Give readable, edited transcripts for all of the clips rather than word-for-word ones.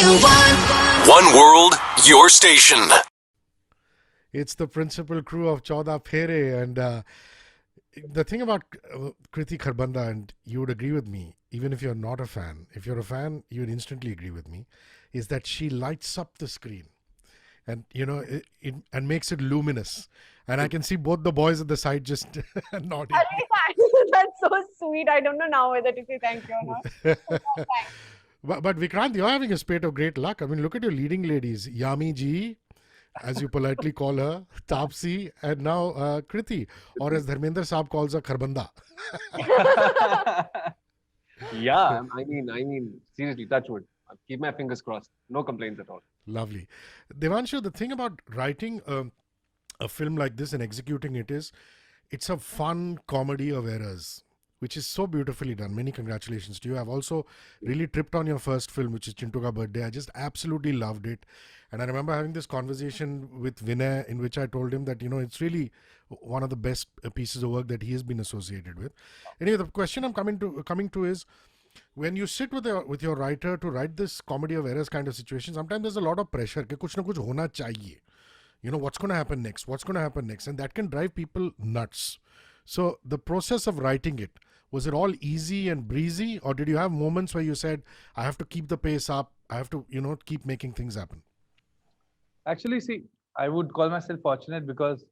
One world, your station. It's the principal crew of Chauda Phere, and the thing about Kriti Kharbanda, and you would agree with me, even if you're not a fan, if you're a fan, you would instantly agree with me, is that she lights up the screen and and makes it luminous. And I can see both the boys at the side just nodding. That's so sweet. I don't know now whether to say thank you or not. But Vikrant, you're having a spate of great luck. I mean, look at your leading ladies, Yami Ji, as you politely call her, Tapsi, and now Kriti, or as Dharmender Saab calls her, Kharbanda. Yeah, I mean, seriously, touch wood. Keep my fingers crossed. No complaints at all. Lovely. Devanshu, the thing about writing a film like this and executing it is, it's a fun comedy of errors, which is so beautifully done. Many congratulations to you. I've also really tripped on your first film, which is Chintu Ka Birthday. I just absolutely loved it. And I remember having this conversation with Vinay in which I told him that, it's really one of the best pieces of work that he has been associated with. Anyway, the question I'm coming to is, when you sit with your writer to write this comedy of errors kind of situation, sometimes there's a lot of pressure कि कुछ ना कुछ होना चाहिए. What's going to happen next? What's going to happen next? And that can drive people nuts. So the process of writing it, was it all easy and breezy, or did you have moments where you said, I have to keep the pace up, I have to, keep making things happen? Actually, see, I would call myself fortunate because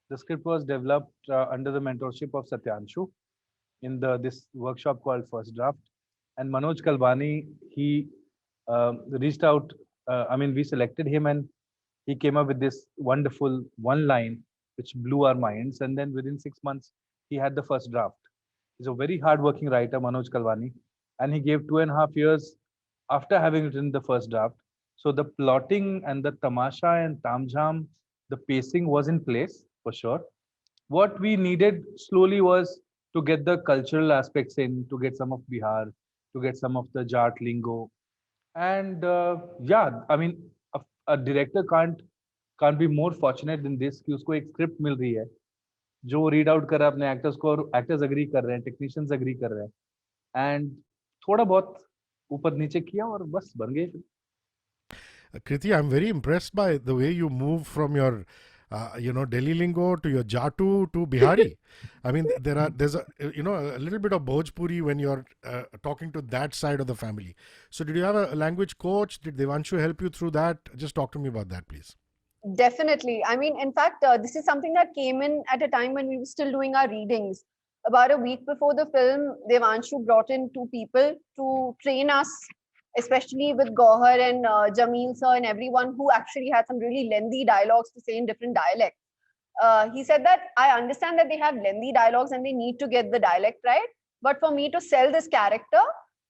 the script was developed under the mentorship of Satyanshu in this workshop called First Draft. And Manoj Kalbani, he reached out. We selected him, and he came up with this wonderful one line which blew our minds. And then within 6 months, he had the first draft. He's a very hard-working writer, Manoj Kalwani, and he gave 2.5 years after having written the first draft. So the plotting and the tamasha and tamjam, the pacing was in place for sure. What we needed slowly was to get the cultural aspects in, to get some of Bihar, to get some of the Jat lingo, and a director can't be more fortunate than this कि उसको एक script मिल रही है जो read out कर रहा है अपने एक्टर्स को और एक्टर्स अग्री कर रहे हैं टेक्नीशियंस अग्री कर रहे हैं एंड थोड़ा बहुत ऊपर नीचे किया और बस बन गए Kriti, I'm very impressed by the way you move from your Delhi lingo to your Jatu to Bihari. I mean, there's a little bit of Bhojpuri when you're talking to that side of the family. So did you have a language coach? Did Devanshu help you through that? Just talk to me about that, please. Definitely. I mean, in fact, this is something that came in at a time when we were still doing our readings. About a week before the film, Devanshu brought in 2 people to train us, especially with Gohar and Jameel sir and everyone who actually had some really lengthy dialogues to say in different dialects. He said that I understand that they have lengthy dialogues and they need to get the dialect right. But for me to sell this character,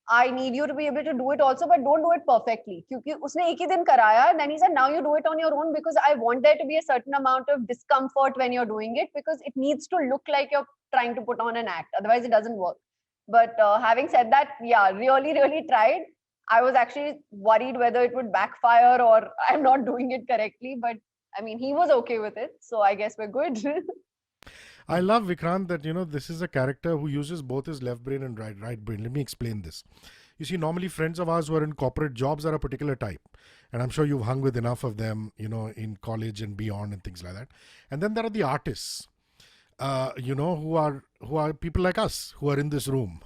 I need you to be able to do it also, but don't do it perfectly. क्योंकि उसने एक ही दिन कराया, then he said, now you do it on your own because I want there to be a certain amount of discomfort when you're doing it because it needs to look like you're trying to put on an act. Otherwise, it doesn't work. But having said that, yeah, really, really tried. I was actually worried whether it would backfire or I'm not doing it correctly. But I mean, he was okay with it. So I guess we're good. I love Vikrant that, this is a character who uses both his left brain and right brain. Let me explain this. You see, normally friends of ours who are in corporate jobs are a particular type. And I'm sure you've hung with enough of them, in college and beyond and things like that. And then there are the artists, who are people like us who are in this room,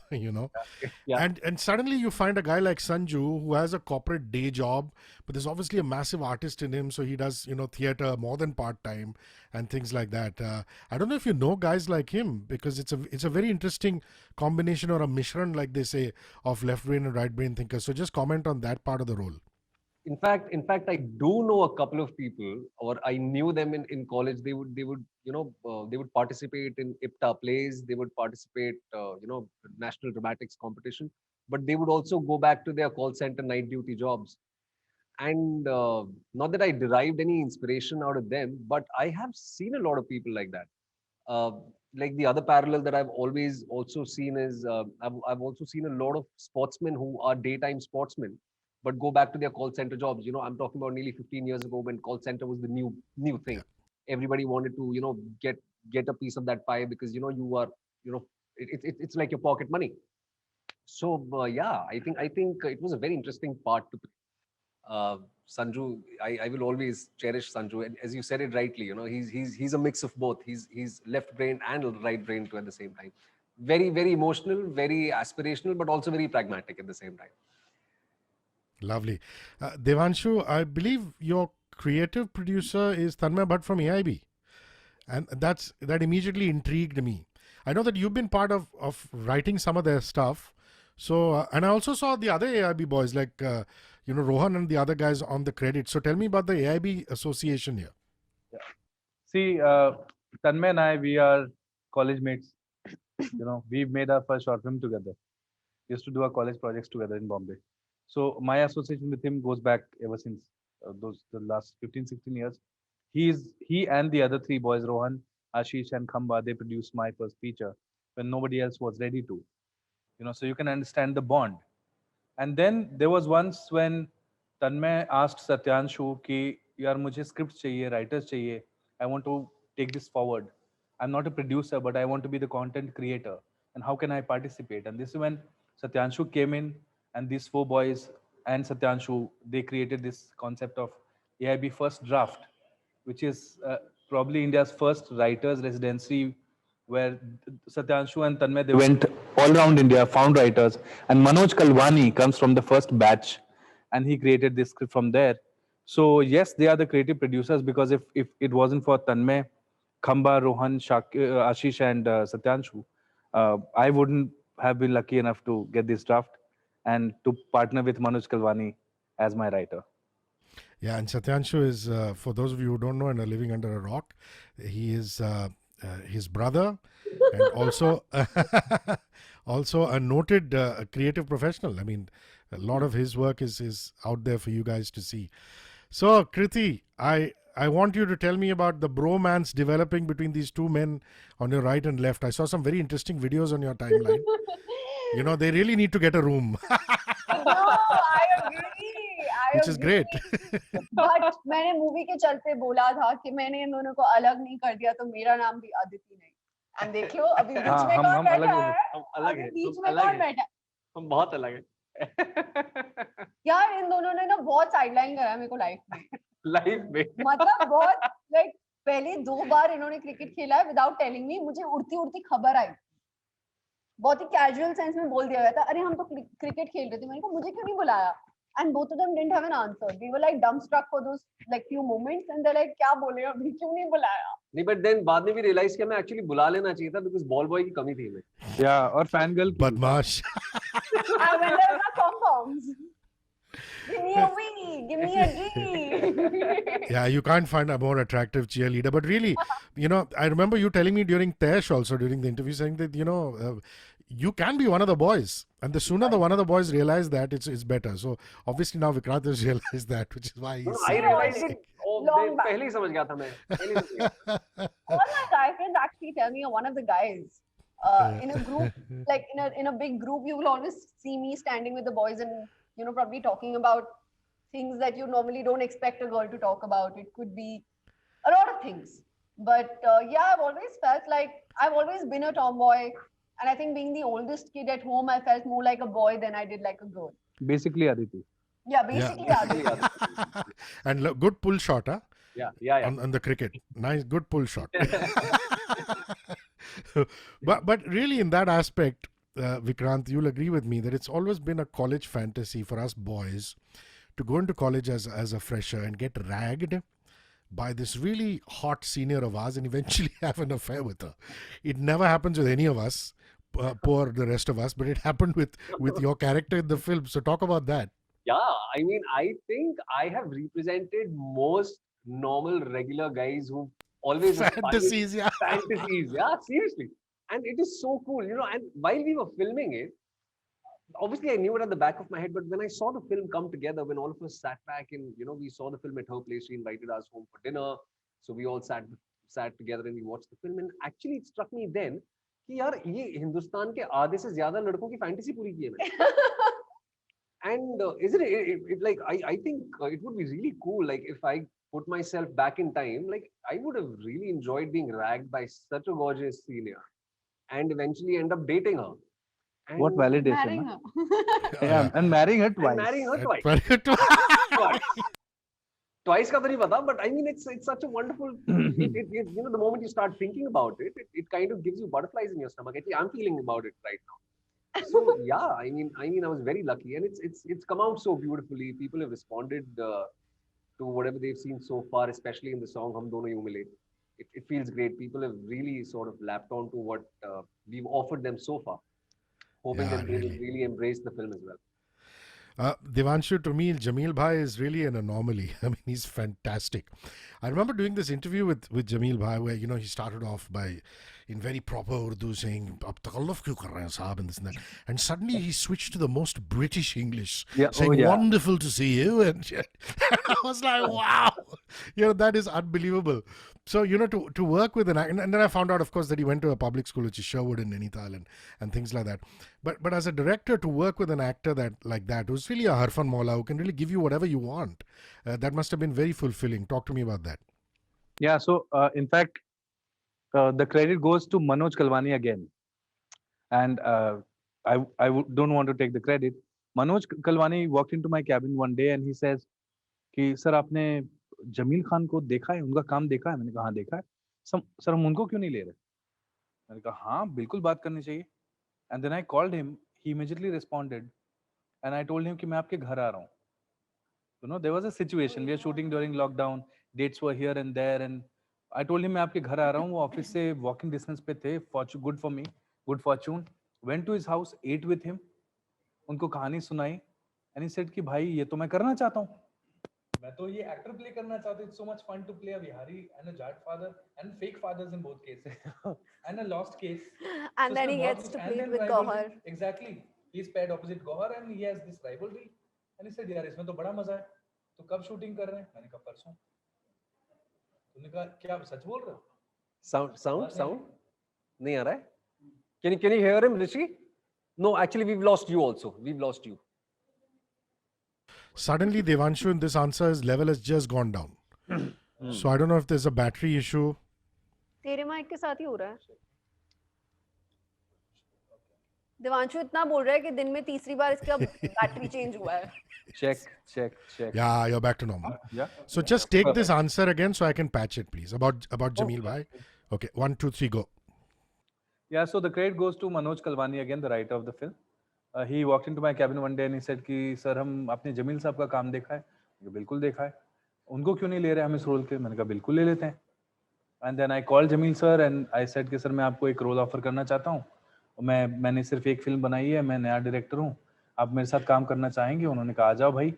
Yeah. And suddenly you find a guy like Sanju who has a corporate day job, but there's obviously a massive artist in him. So he does, theater more than part-time and things like that. I don't know if you know guys like him because it's a very interesting combination or a mishran, like they say, of left brain and right brain thinkers. So just comment on that part of the role. In fact, I do know a couple of people, or I knew them in college. They would participate in IPTA plays. They would participate, national dramatics competition. But they would also go back to their call center night duty jobs. And not that I derived any inspiration out of them, but I have seen a lot of people like that. Like the other parallel that I've always also seen is I've also seen a lot of sportsmen who are daytime sportsmen but go back to their call center jobs. I'm talking about nearly 15 years ago when call center was the new thing. Yeah. Everybody wanted to, get a piece of that pie because, you are, it's like your pocket money. So, yeah, I think it was a very interesting part to play. Sanju, I will always cherish Sanju. And as you said it rightly, you know, he's a mix of both. He's left brain and right brain too at the same time. Very, very emotional, very aspirational, but also very pragmatic at the same time. Lovely. Devanshu, I believe your creative producer is Tanmay Bhatt from AIB. And that immediately intrigued me. I know that you've been part of writing some of their stuff. So, and I also saw the other AIB boys like, Rohan and the other guys on the credits. So tell me about the AIB association here. See, Tanmay and I, we are college mates. We've made our first short film together. We used to do our college projects together in Bombay. So my association with him goes back ever since the last 15, 16 years. He and the other three boys, Rohan, Ashish, and Khamba, they produced my first feature when nobody else was ready to. So you can understand the bond. And then there was once when Tanmay asked Satyanshu ki, yaar mujhe scripts chahiye, writers chahiye. I want to take this forward. I'm not a producer, but I want to be the content creator. And how can I participate? And this is when Satyanshu came in, and these four boys and Satyanshu, they created this concept of AIB First Draft, which is probably India's first writers' residency, where Satyanshu and Tanmay, they went all around India, found writers, and Manoj Kalwani comes from the first batch, and he created this script from there. So yes, they are the creative producers, because if it wasn't for Tanmay, Khamba, Rohan, Ashish, and Satyanshu, I wouldn't have been lucky enough to get this draft and to partner with Manoj Kalwani as my writer. Yeah, and Satyanshu is, for those of you who don't know and are living under a rock, he is his brother and also also a noted creative professional. I mean, a lot of his work is out there for you guys to see. So, Kriti, I want you to tell me about the bromance developing between these two men on your right and left. I saw some very interesting videos on your timeline. They really need to get a room. No, I agree. Which is great. But मैंने movie के चलते बोला था कि मैंने इन दोनों को अलग नहीं कर दिया तो मेरा नाम भी अदिति नहीं. And देख लो अभी बीच में कौन बैठा है? हम अलग अभी हैं. बीच तुम में अलग कौन हैं. बैठा है? हम बहुत अलग हैं. यार इन दोनों ने ना बहुत साइडलाइन करा है मेरे को लाइफ में. लाइफ में. मतलब बहुत लाइक पहले 2 बार इन्होंने क्रिकेट खेला है विदाउट टेलिंग मी. मुझे उड़ती उड़ती खबर आई. बहुत ही कैजुअल सेंस में बोल दिया गया था, अरे हम तो क्रिकेट खेल रहे थे. मैंने कहा मुझे क्यों नहीं बुलाया? And both of them didn't have an answer. They were like dumbstruck for those like few moments, and they're like, "क्या बोले अभी क्यों नहीं बुलाया?" नहीं, but then बाद में भी realize किया मैं actually बुला लेना चाहिए था because ball boy की कमी थी मैं. Yeah, और fan girl. Badmash. And when there were pom-poms. Give me a wee, give me a G. Yeah, you can't find a more attractive cheerleader. But really, I remember you telling me during Tesh also, during the interview, saying that, you can be one of the boys. And the sooner the one of the boys realize that, it's better. So obviously now Vikrant has realized that, which is why he's... I realized it Long back. पहले ही समझ गया था मैं. पहले ही समझ गया. All my guy friends actually tell me one of the guys in a group, like in a big group, you will always see me standing with the boys and probably talking about things that you normally don't expect a girl to talk about. It could be a lot of things, but yeah, I've always felt like I've always been a tomboy, and I think being the oldest kid at home, I felt more like a boy than I did like a girl. Basically, Aditi. Yeah, basically, yeah. And good pull shot, huh? Yeah. On the cricket. Nice, good pull shot. but really in that aspect, Vikrant, you'll agree with me that it's always been a college fantasy for us boys to go into college as a fresher and get ragged by this really hot senior of ours and eventually have an affair with her. It never happens with any of us, poor the rest of us, but it happened with your character in the film. So talk about that. Yeah, I mean, I think I have represented most normal, regular guys who always Fantasies, yeah. Fantasies, yeah, seriously. And it is so cool, and while we were filming it, obviously I knew it at the back of my head, but when I saw the film come together, when all of us sat back and, we saw the film at her place, she invited us home for dinner. So we all sat together and we watched the film. And actually it struck me then, कि यार ये हिंदुस्तान के आधे से ज्यादा लड़कों की fantasy पूरी की है मैंने. And isn't it like, I think it would be really cool, like if I put myself back in time, like I would have really enjoyed being ragged by such a gorgeous senior and eventually end up dating her. What And validation? Marrying Huh? her. Yeah, and marrying her and twice. marrying her twice. Twice. Twice का तो नहीं पता, but I mean it's such a wonderful. You know, the moment you start thinking about it, it kind of gives you butterflies in your stomach. Actually, I'm feeling about it right now. So yeah, I mean I was very lucky, and it's come out so beautifully. People have responded to whatever they've seen so far, especially in the song "Hum Dono Yun Mile." It feels great. People have really sort of lapped on to what we've offered them so far, hoping Yeah, that they will really. really embrace the film as well. Devanshu, to me, Jameel Bhai is really an anomaly. I mean, he's fantastic. I remember doing this interview with Jameel Bhai where, he started off by, in very proper Urdu, saying, "Ab takalluf kyun kar rahe hain, saab," and this and that. And suddenly he switched to the most British English, Yeah, saying, oh yeah. "Wonderful to see you." And I was like, wow, that is unbelievable. So, to work with and then I found out, of course, that he went to a public school, which is Sherwood in Nainital and things like that. But as a director, to work with an actor like that, who's really a Harfan Maula, who can really give you whatever you want, that must have been very fulfilling. Talk to me about that. Yeah, so in fact, the credit goes to Manoj Kalwani again. And don't want to take the credit. Manoj Kalwani walked into my cabin one day and he says, कि sir आपने जमील खान को देखा है, उनका काम देखा है? मैंने कहा हाँ देखा है. सर हम उनको क्यों नहीं ले रहे? मैंने कहा हाँ बिल्कुल बात करनी चाहिए. And then I called him. He immediately responded, and I told him कि मैं आपके घर आ रहा हूँ. There was a situation. We were shooting during lockdown. Dates were here and there, and I told him मैं आपके घर आ रहा हूँ. वो ऑफिस से walking distance पे थे. Good for me, good fortune. Went to his house, ate with him. उनको कहानी सुनाई, and he said कि भाई ये तो मैं करना चाहता हूँ. मैं तो ये एक्टर प्ले करना चाहता हूँ. It's so much fun to play a Bihari and a Jat father and fake fathers in both cases and a lost case. And then he gets to play with Gauhar. Exactly. He's paired opposite Gauhar and he has this rivalry. And he said यार इसमें तो बड़ा मजा है. तो कब shooting कर रहे हैं? मैंने कहा परसों. तुमने कहा क्या आप सच बोल रहे हो? Sound नहीं आ रहा है? Can you hear him, Rishi? No, actually we've lost you also. We've lost you. Suddenly, Devanshu, in this answer, his level has just gone down. So I don't know if there's a battery issue. तेरे mic के साथ ही हो रहा है. देवांशु इतना बोल रहा है कि दिन में तीसरी बार इसका बैटरी चेंज हुआ है. Check. Yeah, you're back to normal. Yeah. So just take this answer again so I can patch it, please. About Jameel Bhai. Okay, 1, 2, 3, go. Yeah, so the credit goes to Manoj Kalwani again, the writer of the film. He walked into my cabin one day and he said कि sir हम आपने जमील साहब का काम देखा है? बिल्कुल देखा है. उनको क्यों नहीं ले रहे हम इस रोल के? मैंने कहा बिल्कुल ले लेते हैं. And then I called Jamil sir and I said कि सर मैं आपको एक रोल ऑफर करना चाहता हूँ. मैंने सिर्फ एक फिल्म बनाई है, मैं नया डायरेक्टर हूँ, आप मेरे साथ काम करना चाहेंगे? उन्होंने कहा आ जाओ भाई.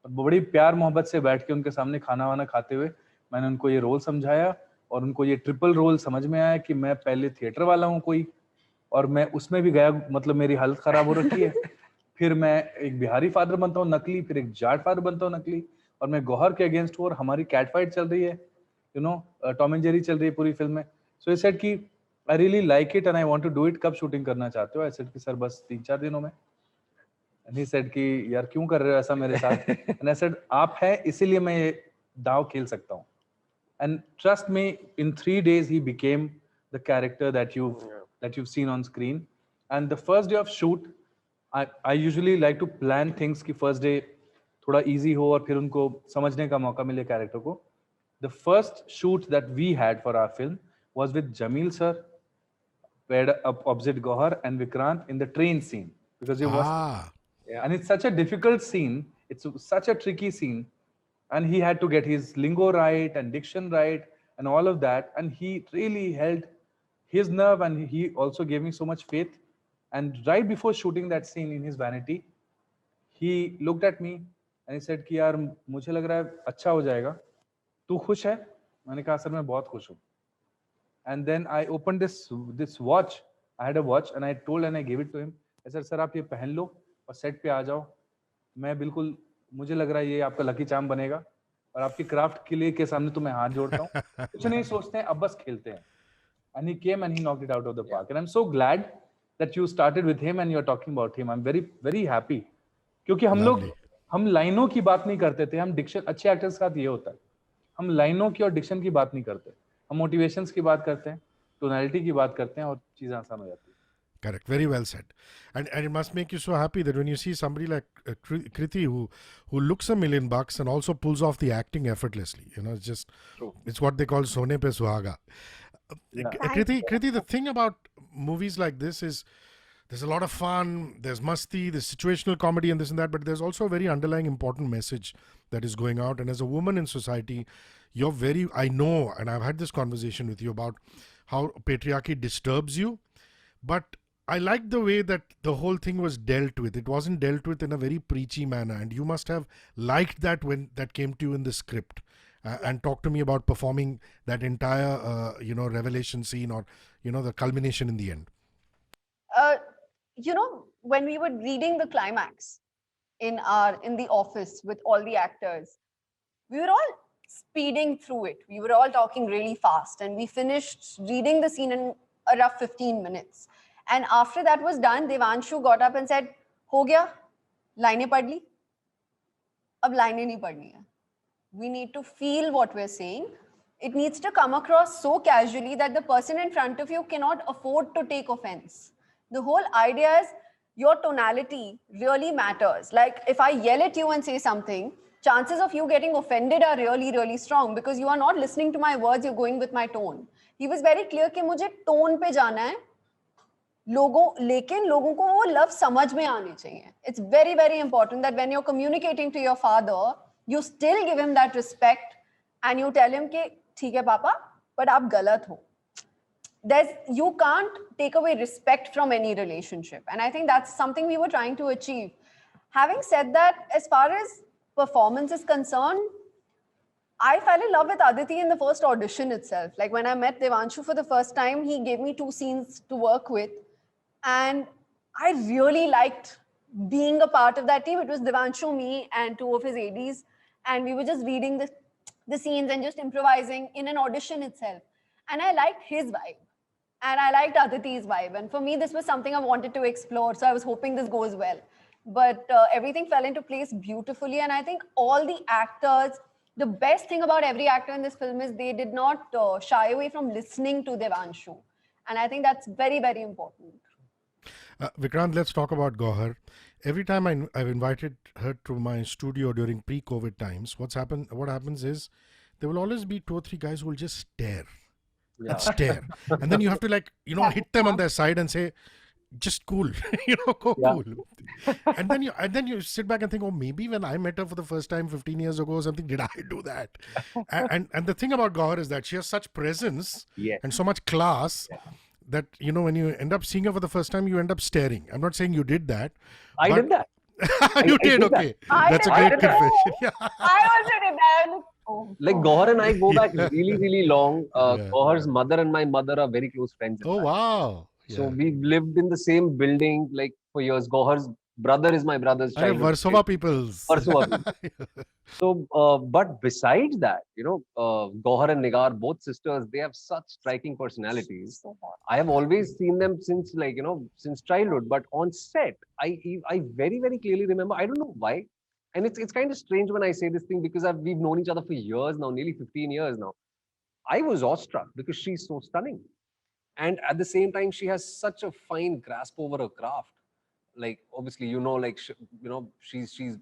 और बड़ी प्यार मोहब्बत से बैठ के उनके सामने खाना वाना खाते हुए मैंने उनको ये रोल समझाया और उनको ये ट्रिपल रोल समझ में आया कि मैं पहले थिएटर वाला हूँ कोई और मैं उसमें भी गया, मतलब मेरी हालत खराब हो रखी है. फिर मैं एक बिहारी फादर बनता हूँ नकली, फिर एक जाट फादर बनता हूँ नकली और मैं गौहर के अगेंस्ट हूँ और हमारी कैट फाइट चल रही है, टॉम एंड जेरी चल रही है पूरी फिल्म में. सो ही सेड कि I really like it and I want to do it. कब शूटिंग करना चाहते हो? आई सेड कि सर बस 3-4 दिनों में. एंड ही सेड कि यार क्यों कर रहे हो ऐसा मेरे साथ? एंड आई सेड आप है इसीलिए मैं ये दाव खेल सकता हूँ. And trust me, in 3 days he became the character that you've seen on screen. And the first day of shoot, I usually like to plan things कि first day थोड़ा easy हो और फिर उनको समझने का मौका मिले कैरेक्टर को. The first shoot that we had for our film was with Jamil sir, paired up opposite Gauhar and Vikrant in the train scene because it was, and it's such a difficult scene. It's such a tricky scene, and he had to get his lingo right and diction right and all of that. And he really held his nerve, and he also gave me so much faith. And right before shooting that scene in his vanity, he looked at me and he said कि यार मुझे लग रहा है अच्छा हो जाएगा, तू खुश है? मैंने कहा सर मैं बहुत खुश हूँ. And then I opened this watch. I had a watch and I told and I gave it to him. I said sir आप ये पहन लो और सेट पे आ जाओ. मैं बिल्कुल, मुझे लग रहा है ये आपका लकी चार्म बनेगा और आपकी क्राफ्ट के लिए के सामने तो मैं हाथ जोड़ता हूँ. कुछ नहीं सोचते हैं, अब बस खेलते हैं. And he came and he knocked it out of the park. And I'm so glad that you started with him and you're talking about him. I'm very, very happy. क्योंकि हम लाइनों की बात नहीं करते थे, हम डिक्शन, अच्छे एक्टर्स का ये होता है, हम लाइनों की और डिक्शन की बात नहीं करते, हम मोटिवेशंस की बात करते हैं, टोनैलिटी की बात करते हैं और चीजें आसान हो जाती है. Correct. Very well said. And it must make you so happy that when you see somebody like Kriti who looks $1,000,000 and also pulls off the acting effortlessly. It's just True. it's what they call Sone Pe Suhaga. Yeah. Kriti, the thing about movies like this is there's a lot of fun, there's masti, there's situational comedy and this and that, but there's also a very underlying important message that is going out. And as a woman in society, I know, and I've had this conversation with you about how patriarchy disturbs you, but I like the way that the whole thing was dealt with. It wasn't dealt with in a very preachy manner, and you must have liked that when that came to you in the script. And talk to me about performing that entire, revelation scene or, the culmination in the end. When we were reading the climax in the office with all the actors, we were all speeding through it. We were all talking really fast, and we finished reading the scene in a rough 15 minutes. And after that was done, Devanshu got up and said, "Ho gaya, लाइनें पढ़ ली, अब लाइनें नहीं पढ़नी है." We need to feel what we're saying. It needs to come across so casually that the person in front of you cannot afford to take offense. The whole idea is your tonality really matters. Like if I yell at you and say something, chances of you getting offended are really, really strong because you are not listening to my words, you're going with my tone. He was very clear कि मुझे tone पे जाना है, लेकिन लोगों को वो love समझ में आने चाहिए. It's very, very important that when you're communicating to your father, you still give him that respect and you tell him कि ठीक है पापा, but आप गलत हो. You can't take away respect from any relationship. And I think that's something we were trying to achieve. Having said that, as far as performance is concerned, I fell in love with Aditi in the first audition itself. Like when I met Devanshu for the first time, he gave me 2 scenes to work with. And I really liked being a part of that team. It was Devanshu, me, and 2 of his ADs. And we were just reading the scenes and just improvising in an audition itself. And I liked his vibe. And I liked Aditi's vibe. And for me, this was something I wanted to explore. So I was hoping this goes well. But everything fell into place beautifully. And I think all the actors, the best thing about every actor in this film is they did not shy away from listening to Devanshu. And I think that's very, very important. Vikrant, let's talk about Gauhar. Every time I've invited her to my studio during pre-COVID times, what happens is there will always be 2 or 3 guys who will just stare. Yeah. And stare. And then you have to hit them on their side and say, just cool, go cool. And then you sit back and think, oh, maybe when I met her for the first time 15 years ago or something, did I do that? and the thing about Gauhar is that she has such presence and so much class that, when you end up seeing her for the first time, you end up staring. I'm not saying you did that. I did that. You did, did okay. that. That's a great confession. Yeah. I also did that. Like Gauhar and I go back really, really long. Yeah. Gauhar's mother and my mother are very close friends. in Oh, fact. wow. So Yeah. we've lived in the same building like for years. Gauhar's brother is my brother's Arey, childhood Versova friend. peoples. Versova So, but besides that, Gauhar and Nigar, both sisters, they have such striking personalities. I have always seen them since since childhood. But on set, I very, very clearly remember, I don't know why. And it's kind of strange when I say this thing because we've known each other for years now, nearly 15 years now. I was awestruck because she's so stunning. And at the same time, she has such a fine grasp over her craft. Like, obviously, she's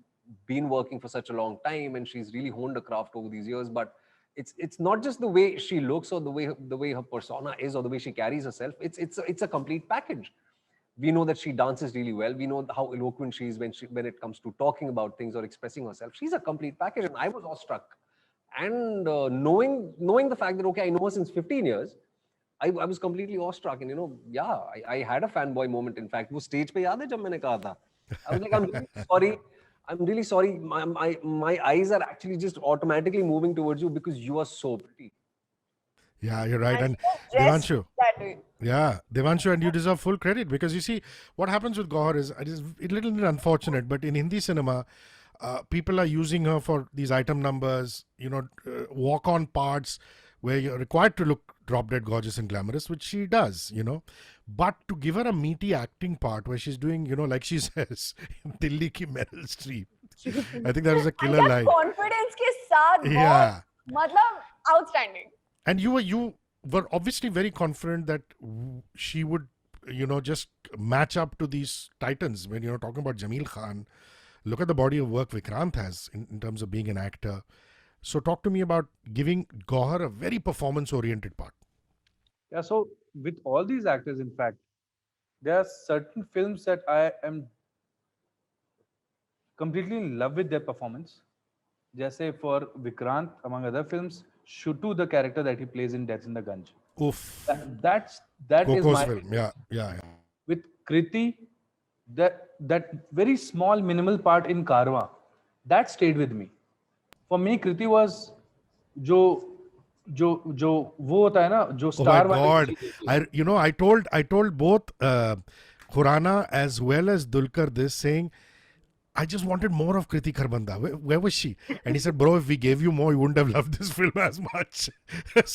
been working for such a long time and she's really honed her craft over these years. But it's not just the way she looks or the way her persona is or the way she carries herself. It's a complete package. We know that she dances really well. We know how eloquent she is when it comes to talking about things or expressing herself. She's a complete package, and I was awestruck. And knowing the fact that okay, I know her since 15 years, I was completely awestruck. And I had a fanboy moment. In fact, वो stage पे याद है जब मैंने कहा था. I was like, I'm really sorry. My eyes are actually just automatically moving towards you because you are so pretty. Yeah, you're right. And she was dressed Devanshu. that way. Yeah, Devanshu, and you deserve full credit because you see, what happens with Gauhar is it is a little bit unfortunate, but in Hindi cinema, people are using her for these item numbers, walk-on parts where you're required to look drop-dead gorgeous and glamorous, which she does, But to give her a meaty acting part where she's doing, like she says, Dilli ki Meryl Streep. I think that was a killer And that line. confidence के साथ Yeah. मतलब outstanding. And you were obviously very confident that she would just match up to these titans. When you're talking about Jameel Khan, look at the body of work Vikrant has in terms of being an actor. So talk to me about giving Gauhar a very performance-oriented part. Yeah, so with all these actors, in fact, there are certain films that I am completely in love with their performance. Jaise for Vikrant, among other films, Shutu, the character that he plays in Death in the Gunj. Oof. That is Coco's my film. Yeah. with Kriti, that very small minimal part in Karwa, that stayed with me. For me, Kriti was जो जो वो होता है ना जो Oh my star वाली God! चीज़ होती है. I told both Khurana as well as Dulquer this, saying I just wanted more of Kriti Kharbanda. Where was she? And he said, bro, if we gave you more, you wouldn't have loved this film as much. But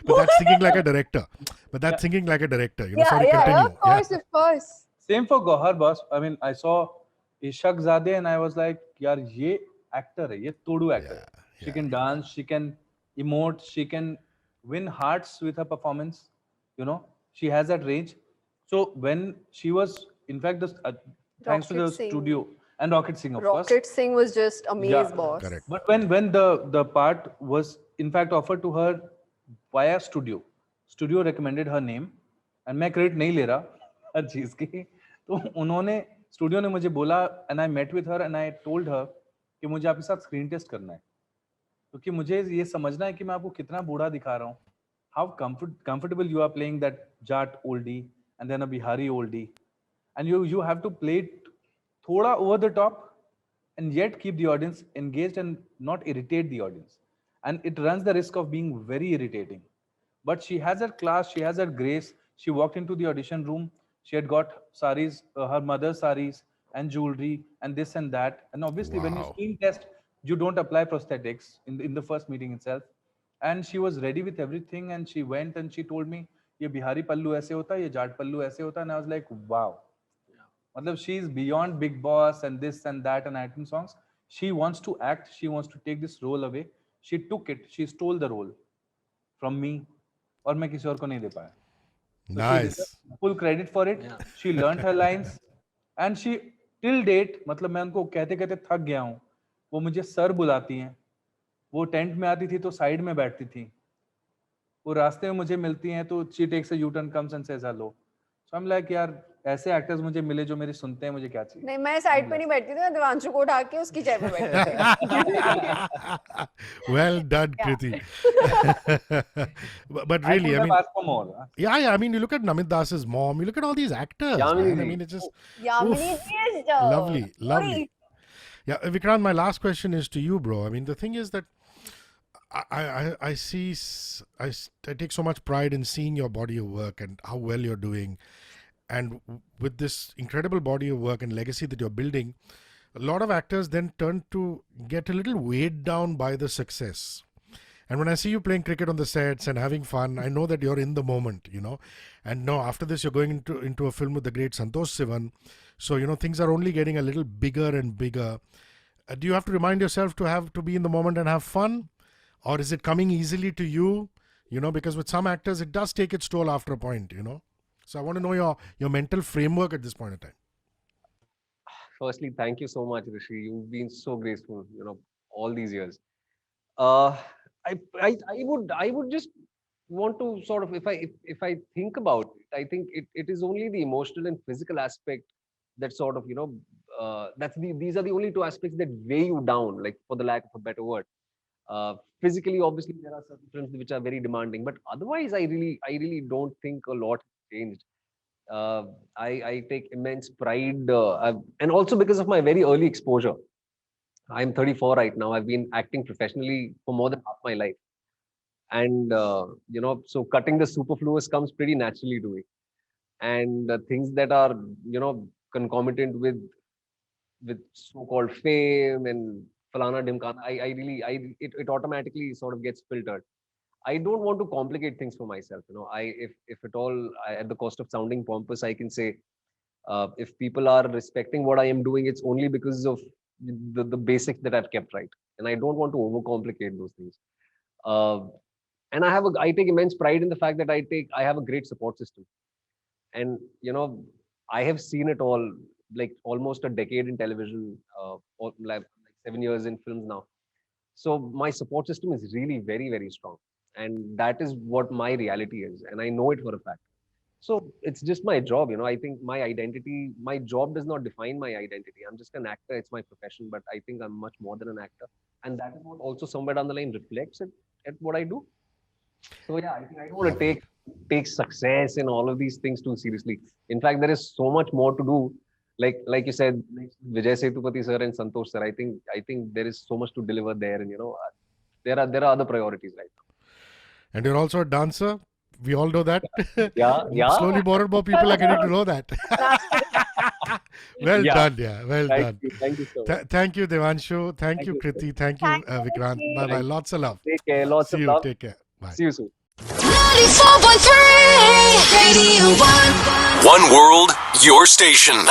that's thinking like a director. Sorry, continue. Of course. Same for Gauhar, boss. I mean, I saw Ishak Zadeh and I was like, यार ये actor है, ये तोड़ू actor है. She can dance, she can emote, she can win hearts with her performance. She has that range. So when she was, in fact, thanks to the Rocket Singh. studio and Rocket Singh, of course. Rocket Singh was just amazing, Yeah, boss. correct. But when the part was in fact offered to her via studio recommended her name, and मैं credit नहीं ले रहा हर चीज की, तो उन्होंने studio ने मुझे बोला, and I met with her and I told her कि मुझे आपके साथ स्क्रीन टेस्ट करना है, क्योंकि मुझे ये समझना है कि मैं आपको कितना बूढ़ा दिखा रहा हूँ. How comfortable you are playing that Jat oldie and then a Bihari oldie, and you have to play it thoda over the top and yet keep the audience engaged and not irritate the audience. And it runs the risk of being very irritating. But she has that class, she has that grace. She walked into the audition room, she had got saris, her mother's saris and jewelry and this and that. And obviously when you Wow. screen test, you don't apply prosthetics in the first meeting itself. And she was ready with everything and she went and she told me, ये बिहारी पल्लू ऐसे होता है, ये जाट पल्लू ऐसे होता है. And I was like, wow. Matlab, she is beyond Big Boss and this and that and item songs. She wants to act. She wants to take this role away. She took it. She stole the role from me, और मैं किसी और को नहीं दे पाया. So she Nice. deserves full credit for it. She learned her lines, and she till date, मतलब मैं उनको कहते कहते थक गया हूँ. वो मुझे सर बुलाती हैं. वो टेंट में आती थी तो साइड में बैठती थी. वो रास्ते में मुझे मिलती हैं तो she takes a U-turn, comes and says hello. So I'm like, यार ऐसे एक्टर्स मुझे मिले जो मेरी सुनते हैं, मुझे क्या चाहिए. नहीं, मैं साइड पे नहीं बैठती थी, मैं देवांशु को उठा के उसकी चेयर पे बैठती थी. Well done, Kriti. But I really, could I have mean, asked for more. yeah. I mean, you look at Namit Das's mom. You look at all these actors. Yamini Man. I ji. mean, it's just Yamini oof. ji is Lovely. Yeah, Vikrant, my last question is to you, bro. I mean, the thing is that I take so much pride in seeing your body of work and how well you're doing. And with this incredible body of work and legacy that you're building, a lot of actors then turn to get a little weighed down by the success. And when I see you playing cricket on the sets and having fun, I know that you're in the moment, And no, after this, you're going into a film with the great Santosh Sivan. So, things are only getting a little bigger and bigger. Do you have to remind yourself to be in the moment and have fun? Or is it coming easily to you? Because with some actors, it does take its toll after a point, So I want to know your mental framework at this point in time. Firstly, thank you so much, Rishi. You've been so graceful, all these years. I would just want to sort of, if I think about it, I think it is only the emotional and physical aspect that sort of, these are the only two aspects that weigh you down, like for the lack of a better word. Physically, obviously, there are certain films which are very demanding, but otherwise, I really don't think a lot changed. I take immense pride, and also because of my very early exposure. I'm 34 right now. I've been acting professionally for more than half my life, and so cutting the superfluous comes pretty naturally to me. And things that are concomitant with so-called fame and falana dimkana, it automatically sort of gets filtered. I don't want to complicate things for myself. If at all, at the cost of sounding pompous, I can say, if people are respecting what I am doing, it's only because of the basics that I've kept right, and I don't want to overcomplicate those things. And I take immense pride in the fact that I have a great support system. And I have seen it all, like almost a decade in television, or like 7 years in films now. So my support system is really very, very strong, and that is what my reality is, and I know it for a fact. So it's just my job, I think my identity, my job does not define my identity. I'm just an actor. It's my profession, but I think I'm much more than an actor. And that is what also somewhere down the line reflects at what I do. So yeah, I think I don't want to take success and all of these things too seriously. In fact, there is so much more to do. Like you said, like Vijay Sethupathi sir and Santosh sir, I think there is so much to deliver there, and there are other priorities right now. And you're also a dancer. We all know that. Yeah. Slowly, more and more people are getting to know that. Well Yeah. done, yeah. Well done. Thank you so much. Thank you, Devanshu. Thank you, you, sir. Kriti. Thank you, Thank you, Vikrant. Kriti. Bye bye. Lots of love. Take care. Lots See of you. love. Take care. Bye. See you soon. 94.3 Radio 1. One world, your station.